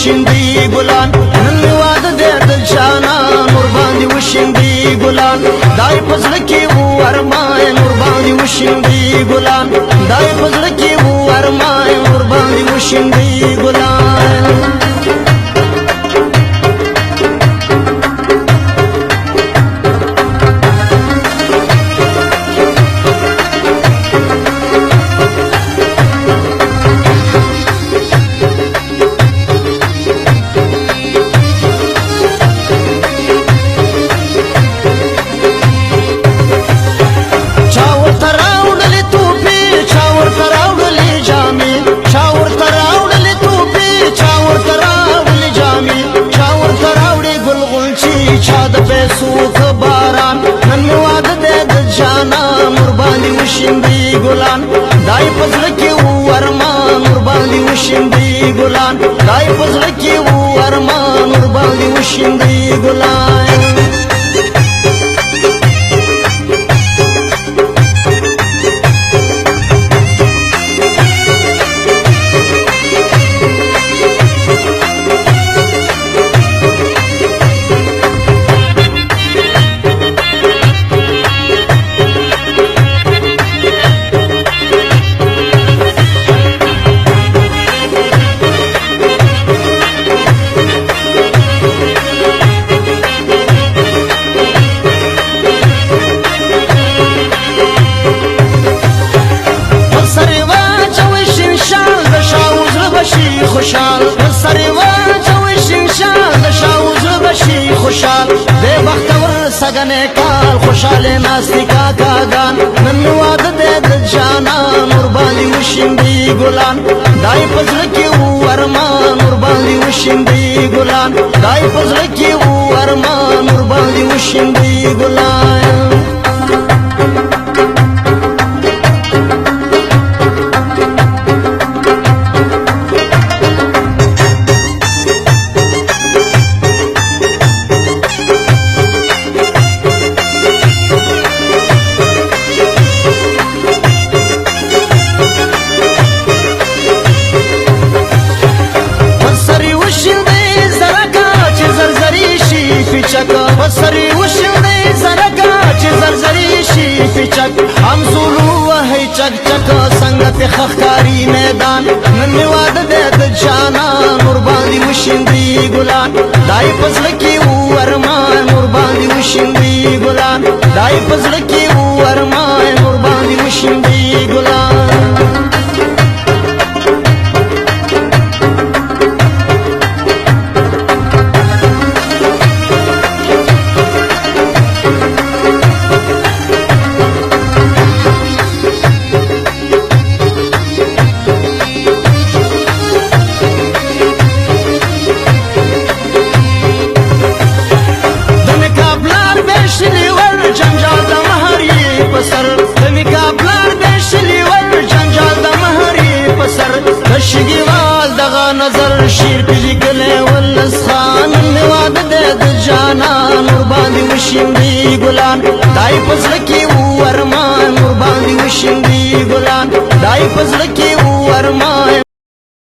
وشیندي ګلان نن می واده دې د جانان ور باندې وشیندي ګلان دای پزړه کې وو ارمان ور باندې وشیندي ګلان دای پزړه کې وو ارمان ور باندې وشیندي ګلان سوک باران نن می واده دې د جانان ور باندې وشیندي ګلان دای پزړه کې وو ارمان ور باندې وشیندي ګلان دای پزړه کې وو ارمان ور باندې وشیندي ګلان خوشحال سره واچوي شمشال د شاوز بشي خوشحال به بختور سګنه کال خوشاله ناستی کاکاګان نن واده دې د جانان ور باندې وشیندي ګلان دای پزړه کې وو ارمان ور باندې وشیندي ګلان دای پزړه کې وو ارمان ور باندې وشیندي ګلان سری وشیندي زرکا چې زرزری شي فچک هم زولو وهي چک چک څنګه ته خخکاری میدان نن واده دې د جانان ور باندې وشیندي ګلان دای پزړه کې وو ارمان ور باندې وشیندي ګلان دای پزړه کې وو ارمان ور باندې وشیندي ګلان شګیوال دغه نظر شیر پلی کله ولس خان واده دې د جانان ور باندې وشیندي ګلان دای پزړه کې وو ارمان ور باندې وشیندي ګلان دای پزړه کې وو ارمان